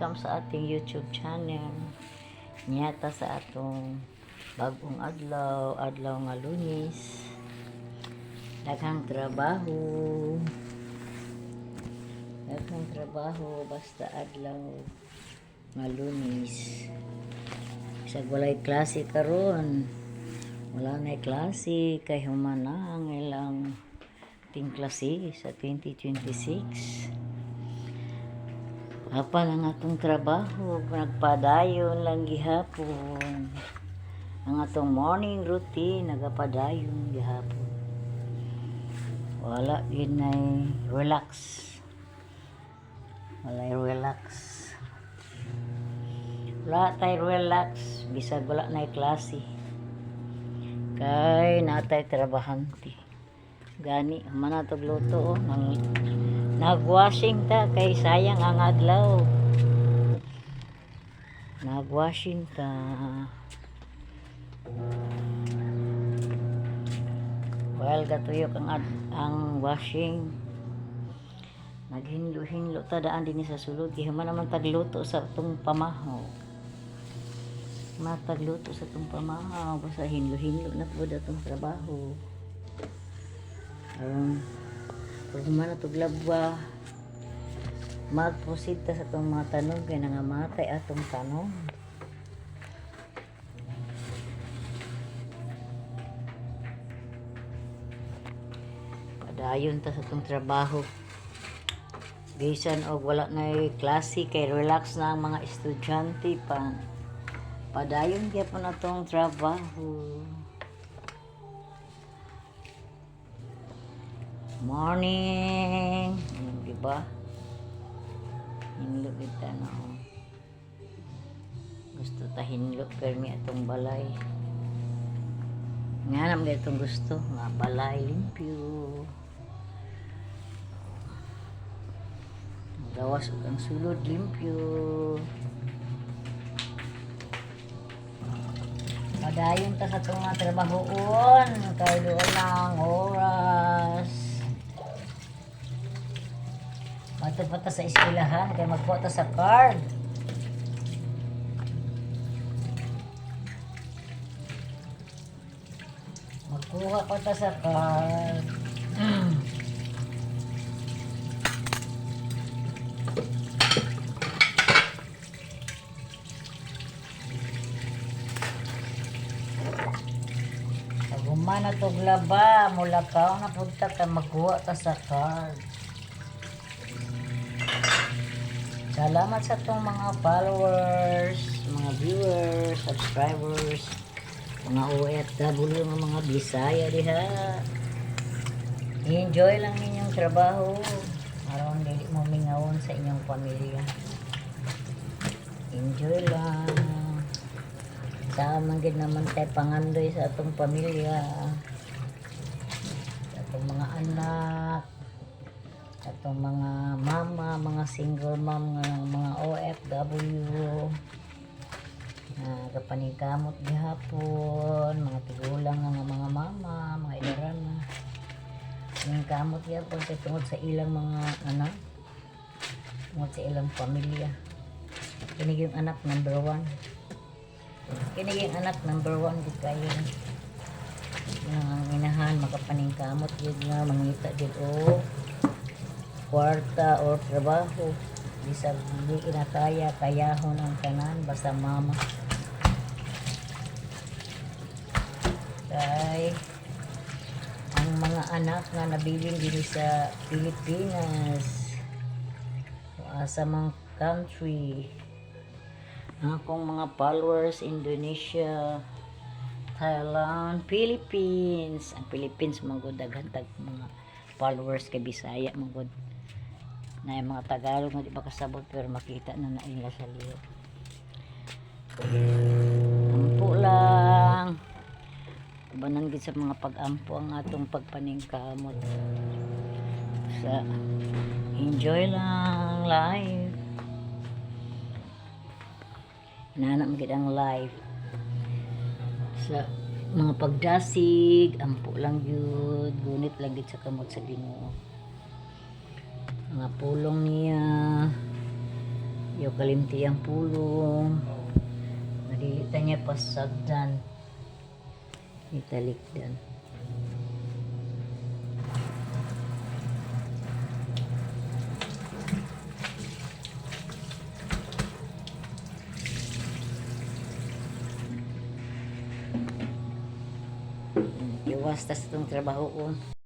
welcome sa ating YouTube channel. Nyata sa atong bagong adlaw nga Lunes. Daghang trabaho. Basta adlaw nga Lunes. Isag walay klase karon. Wala na klase kay humana ang ilang ting klase sa 2026. Apa lang atong trabaho, nagpadayon lang gihapon. Ang atong morning routine, nagapadayon gihapon. Wala ginay relax. Wala tayo relax, bisag wala na klase. Kay natay trabahante. Gani, man natog luto oh. Nagwashing ta kay sayang ang adlaw. Nagwashing ta. Well, gatuyok ang washing. Naghinlo-hinlo ta daan din sa sulod. Kaya man naman tagluto sa itong pamahaw. Matagluto sa itong pamahaw. Basta hinlo-hinlo na po itong trabaho. Pag man ito glabwa, mag-proceed ta sa itong mga tanong kaya nangamatay atong tanong. Padayon ta sa itong trabaho. Bisan o wala na klase kay relax na ang mga estudyante pa. Padayon kaya po na itong trabaho. Morning, diba? Hinlo kita na gusto ta hinlo permi atong balay. Nga naman itong gusto nga balay limpyo. Gawas ug ang sulod limpyo. Padayon ta sa itong mga trabahoon kay doon ang oras. Matupad ta sa eskwelahan kaya magkuha ta sa card. Magkuha pa ta sa card. Pag humana to glaba, mulakaw na punta ka magkuha ta sa card. Salamat sa itong mga followers, mga viewers, subscribers, mga OFW, mga Bisaya diha. Enjoy lang ninyong trabaho. Aron dili mo mingawon sa inyong pamilya. Enjoy lang. Sama gid naman tayo pangandoy sa atong pamilya. Sa atong mga anak. Atong mga mama, mga single mom, mga OFW, kapaningkamot gihapon, mga tigulang nga mga mama, mga idaran na. Paningkamot gihapon kay tungod sa ilang mga anak, tungod sa ilang pamilya. Kini yung anak number 1. Kini yung anak number 1 gid kayo. Ang inahan makapaningkamot gid nga mangita gid o kwarta o trabaho bisag hindi inakaya kayahon ang tanan basta mama kay ang mga anak nga nabilin diri sa Pilipinas sa mga country ang akong mga followers Indonesia, Thailand, Philippines. Ang Philippines magud daghan tag mga followers kay Bisaya magud na yung mga Tagalog na di ba kasabot pero makita na nila sa liyo. Ampo lang. Banang gid sa mga pag-ampo ang atong pagpaningkamot. Sa enjoy lang life. Nana magid ang life. Sa mga pagdasig, ampo lang yun. Gunit lang gid sa kamot sa Ginoo. Mga pulong niya Yung kalimti ang pulong. Nadilita niya pasagdan. Italikdan. Iwas tas itong trabaho ko.